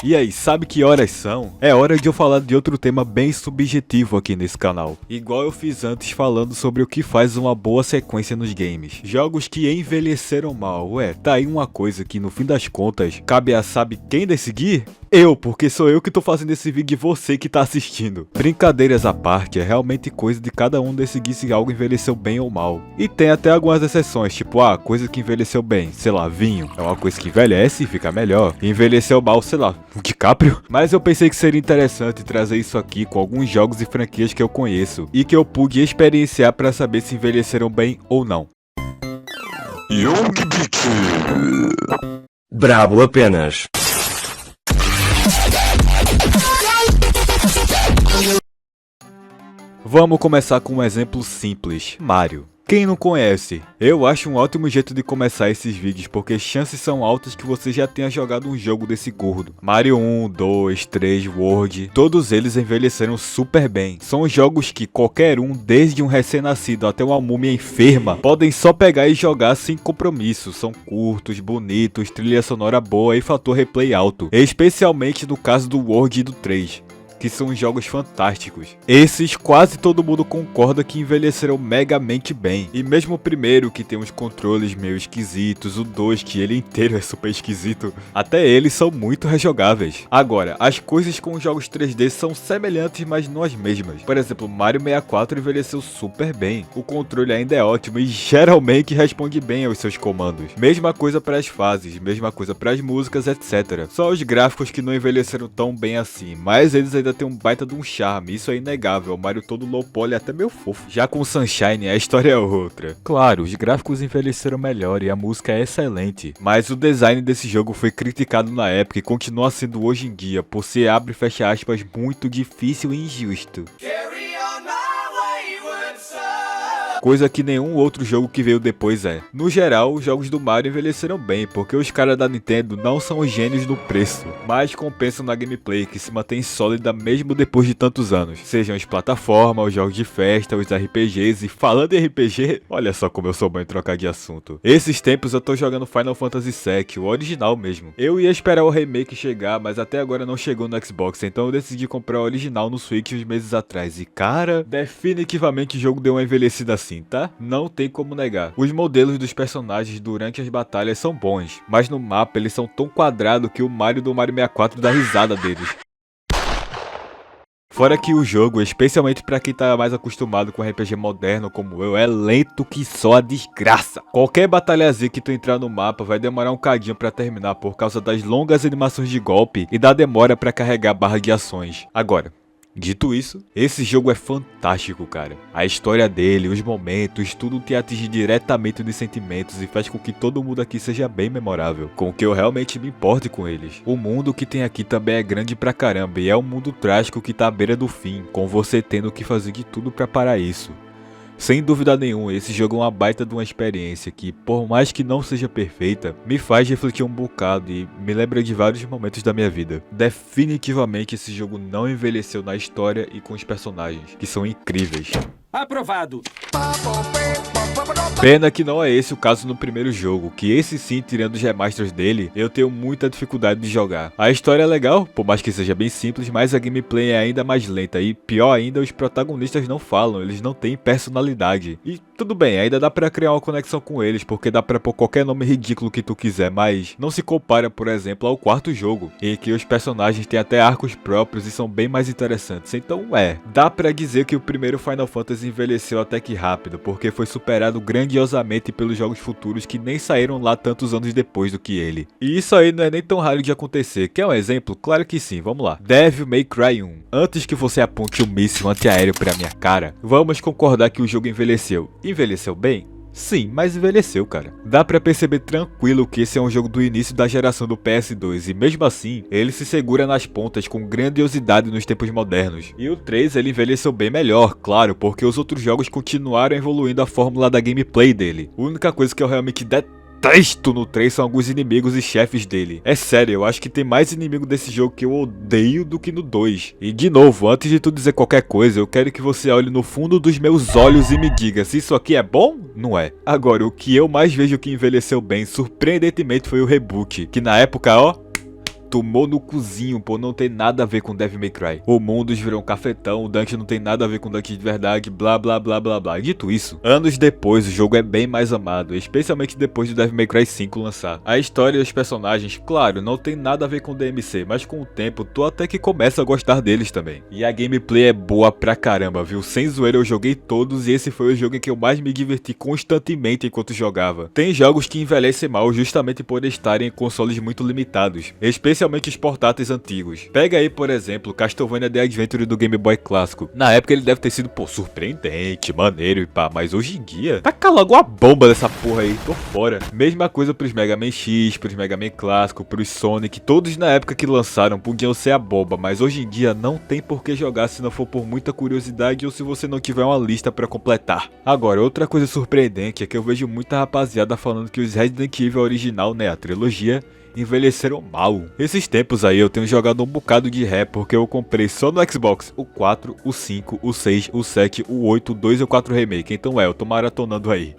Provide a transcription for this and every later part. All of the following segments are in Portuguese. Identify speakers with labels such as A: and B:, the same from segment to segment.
A: E aí, sabe que horas são? É hora de eu falar de outro tema bem subjetivo aqui nesse canal. Igual eu fiz antes falando sobre o que faz uma boa sequência nos games. Jogos que envelheceram mal. Ué, tá aí uma coisa que no fim das contas, cabe a sabe quem decidir? Eu, porque sou eu que tô fazendo esse vídeo e você que tá assistindo. Brincadeiras à parte, é realmente coisa de cada um decidir se algo envelheceu bem ou mal. E tem até algumas exceções, tipo, coisa que envelheceu bem, sei lá, vinho. É uma coisa que envelhece e fica melhor. E envelheceu mal, sei lá, o DiCaprio. Mas eu pensei que seria interessante trazer isso aqui com alguns jogos e franquias que eu conheço. E que eu pude experienciar pra saber se envelheceram bem ou não.
B: Brabo apenas.
A: Vamos começar com um exemplo simples, Mario. Quem não conhece? Eu acho um ótimo jeito de começar esses vídeos, porque chances são altas que você já tenha jogado um jogo desse gordo. Mario 1, 2, 3, World, todos eles envelheceram super bem. São jogos que qualquer um, desde um recém-nascido até uma múmia enferma, podem só pegar e jogar sem compromisso. São curtos, bonitos, trilha sonora boa e fator replay alto, especialmente no caso do World e do 3. Que são jogos fantásticos. Esses quase todo mundo concorda que envelheceram megamente bem. E mesmo o primeiro, que tem uns controles meio esquisitos, o 2, que ele inteiro é super esquisito, até eles são muito rejogáveis. Agora, as coisas com os jogos 3D são semelhantes, mas não as mesmas. Por exemplo, Mario 64 envelheceu super bem. O controle ainda é ótimo e geralmente responde bem aos seus comandos. Mesma coisa para as fases, mesma coisa para as músicas, etc. Só os gráficos que não envelheceram tão bem assim, mas eles ainda tem um baita de um charme, isso é inegável, o Mario todo low poly é até meio fofo. Já com Sunshine a história é outra. Claro, os gráficos envelheceram melhor e a música é excelente, mas o design desse jogo foi criticado na época e continua sendo hoje em dia, por ser, abre e fecha aspas, muito difícil e injusto. Coisa que nenhum outro jogo que veio depois é. No geral, os jogos do Mario envelheceram bem, porque os caras da Nintendo não são os gênios do preço, mas compensam na gameplay, que se mantém sólida mesmo depois de tantos anos. Sejam as plataformas, os jogos de festa, os RPGs, e falando em RPG, olha só como eu sou bom em trocar de assunto. Esses tempos eu tô jogando Final Fantasy VII, o original mesmo. Eu ia esperar o remake chegar, mas até agora não chegou no Xbox, então eu decidi comprar o original no Switch uns meses atrás. E cara, definitivamente o jogo deu uma envelhecida assim. Tá? Não tem como negar. Os modelos dos personagens durante as batalhas são bons, mas no mapa eles são tão quadrados que o Mario do Mario 64 dá risada deles. Fora que o jogo, especialmente pra quem tá mais acostumado com RPG moderno como eu, é lento que só a desgraça. Qualquer batalhazinha que tu entrar no mapa vai demorar um cadinho pra terminar por causa das longas animações de golpe e da demora pra carregar a barra de ações. Agora, dito isso, esse jogo é fantástico, cara. A história dele, os momentos, tudo te atinge diretamente nos sentimentos e faz com que todo mundo aqui seja bem memorável, com que eu realmente me importe com eles. O mundo que tem aqui também é grande pra caramba e é um mundo trágico que tá à beira do fim, com você tendo que fazer de tudo pra parar isso. Sem dúvida nenhuma, esse jogo é uma baita de uma experiência que, por mais que não seja perfeita, me faz refletir um bocado e me lembra de vários momentos da minha vida. Definitivamente esse jogo não envelheceu na história e com os personagens, que são incríveis.
C: Aprovado!
A: Pena que não é esse o caso no primeiro jogo, que esse sim, tirando os remasters dele, eu tenho muita dificuldade de jogar. A história é legal, por mais que seja bem simples, mas a gameplay é ainda mais lenta e, pior ainda, os protagonistas não falam, eles não têm personalidade. E tudo bem, ainda dá pra criar uma conexão com eles, porque dá pra pôr qualquer nome ridículo que tu quiser, mas não se compara, por exemplo, ao quarto jogo, em que os personagens têm até arcos próprios e são bem mais interessantes. Então dá pra dizer que o primeiro Final Fantasy envelheceu até que rápido, porque foi superado grandiosamente pelos jogos futuros que nem saíram lá tantos anos depois do que ele. E isso aí não é nem tão raro de acontecer. Quer um exemplo? Claro que sim, vamos lá. Devil May Cry 1. Antes que você aponte um míssil antiaéreo pra minha cara, vamos concordar que o jogo envelheceu. Envelheceu bem? Sim, mas envelheceu, cara. Dá pra perceber tranquilo que esse é um jogo do início da geração do PS2 e mesmo assim, ele se segura nas pontas com grandiosidade nos tempos modernos. E o 3 ele envelheceu bem melhor, claro, porque os outros jogos continuaram evoluindo a fórmula da gameplay dele. A única coisa que eu realmente detesto no 3 são alguns inimigos e chefes dele. É sério, eu acho que tem mais inimigo desse jogo que eu odeio do que no 2. E de novo, antes de tu dizer qualquer coisa, eu quero que você olhe no fundo dos meus olhos e me diga se isso aqui é bom? Não é. Agora, o que eu mais vejo que envelheceu bem, surpreendentemente, foi o Reboot, que na época, tomou no cozinho por não ter nada a ver com Devil May Cry. O Mundus virou um cafetão, o Dunk não tem nada a ver com Dunk de verdade, blá blá blá blá blá. Dito isso, anos depois o jogo é bem mais amado, especialmente depois do Devil May Cry 5 lançar. A história e os personagens, claro, não tem nada a ver com DMC, mas com o tempo tu até que começa a gostar deles também. E a gameplay é boa pra caramba, viu? Sem zoeira eu joguei todos e esse foi o jogo em que eu mais me diverti constantemente enquanto jogava. Tem jogos que envelhecem mal justamente por estarem em consoles muito limitados, especialmente os portáteis antigos. Pega aí, por exemplo, Castlevania The Adventure do Game Boy clássico. Na época ele deve ter sido, pô, surpreendente, maneiro e pá, mas hoje em dia, taca logo a bomba dessa porra aí, tô fora. Mesma coisa pros Mega Man X, pros Mega Man clássico, pros Sonic, todos na época que lançaram podiam ser a bomba, mas hoje em dia não tem por que jogar se não for por muita curiosidade ou se você não tiver uma lista pra completar. Agora, outra coisa surpreendente é que eu vejo muita rapaziada falando que os Resident Evil original, né, a trilogia, envelheceram mal. Esses tempos aí eu tenho jogado um bocado de ré porque eu comprei só no Xbox o 4, o 5, o 6, o 7, o 8, o 2 e o 4 Remake, então eu tô maratonando aí.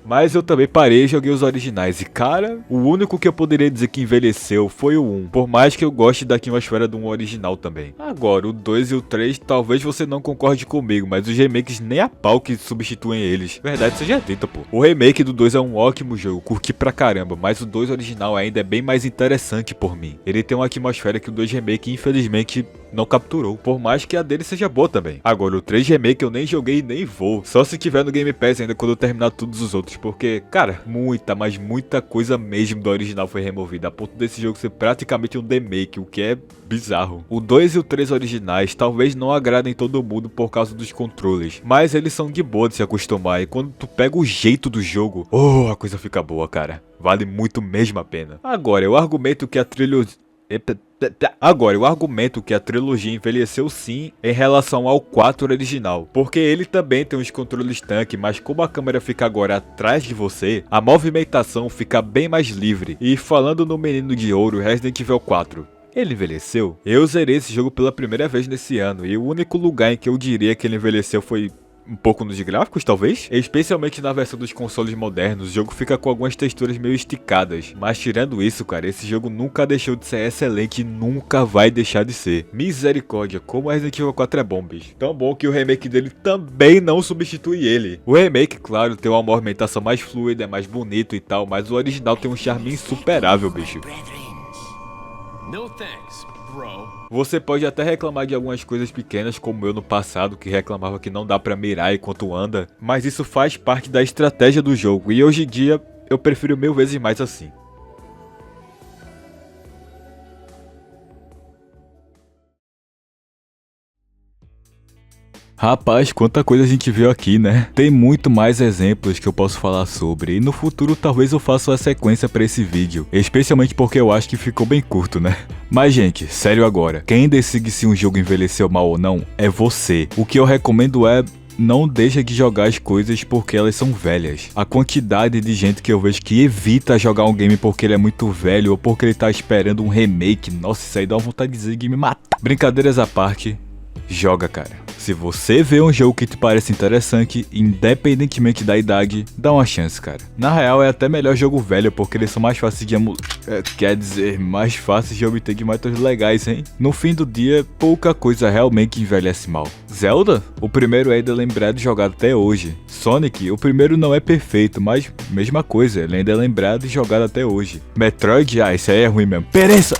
A: Mas eu também parei e joguei os originais e cara, o único que eu poderia dizer que envelheceu foi o 1, por mais que eu goste da atmosfera do 1 original também. Agora, o 2 e o 3 talvez você não concorde comigo, mas os remakes nem a pau que substituem eles. Verdade seja dita, pô. O remake do 2 é um ótimo jogo, curti pra caramba, mas o 2 original ainda é bem mais interessante por mim. Ele tem uma atmosfera que o 2 remake infelizmente não capturou, por mais que a dele seja boa também. Agora, o 3 remake eu nem joguei e nem vou, só se tiver no Game Pass ainda quando eu terminar todos os outros, porque, cara, mas muita coisa mesmo do original foi removida, a ponto desse jogo ser praticamente um remake, o que é bizarro. O 2 e o 3 originais talvez não agradem todo mundo por causa dos controles, mas eles são de boa de se acostumar, e quando tu pega o jeito do jogo, a coisa fica boa, cara. Vale muito mesmo a pena. Agora, eu argumento que a trilogia envelheceu sim em relação ao 4 original, porque ele também tem uns controles tanque, mas como a câmera fica agora atrás de você, a movimentação fica bem mais livre. E falando no Menino de Ouro, Resident Evil 4, ele envelheceu? Eu zerei esse jogo pela primeira vez nesse ano, e o único lugar em que eu diria que ele envelheceu foi um pouco nos gráficos, talvez? Especialmente na versão dos consoles modernos, o jogo fica com algumas texturas meio esticadas. Mas tirando isso, cara, esse jogo nunca deixou de ser excelente e nunca vai deixar de ser. Misericórdia, como Resident Evil 4 é bom, bicho. Tão bom que o remake dele também não substitui ele. O remake, claro, tem uma movimentação mais fluida, é mais bonito e tal, mas o original tem um charme insuperável, bicho. No thanks, bro. Você pode até reclamar de algumas coisas pequenas, como eu no passado, que reclamava que não dá pra mirar enquanto anda, mas isso faz parte da estratégia do jogo, e hoje em dia eu prefiro 1000 vezes mais assim. Rapaz, quanta coisa a gente viu aqui, né? Tem muito mais exemplos que eu posso falar sobre, e no futuro talvez eu faça uma sequência pra esse vídeo, especialmente porque eu acho que ficou bem curto, né? Mas gente, sério agora, quem decide se um jogo envelheceu mal ou não é você. O que eu recomendo é: não deixa de jogar as coisas porque elas são velhas. A quantidade de gente que eu vejo que evita jogar um game porque ele é muito velho ou porque ele tá esperando um remake, nossa, isso aí dá uma vontade de me matar. Brincadeiras à parte, joga, cara. Se você vê um jogo que te parece interessante, independentemente da idade, dá uma chance, cara. Na real, é até melhor jogo velho, porque eles são mais fáceis de quer dizer, mais fáceis de obter de métodos legais, hein? No fim do dia, pouca coisa realmente envelhece mal. Zelda? O primeiro é ainda lembrado e jogado até hoje. Sonic? O primeiro não é perfeito, mas mesma coisa, ele ainda é lembrado e jogado até hoje. Metroid? Isso aí é ruim mesmo. Pereça!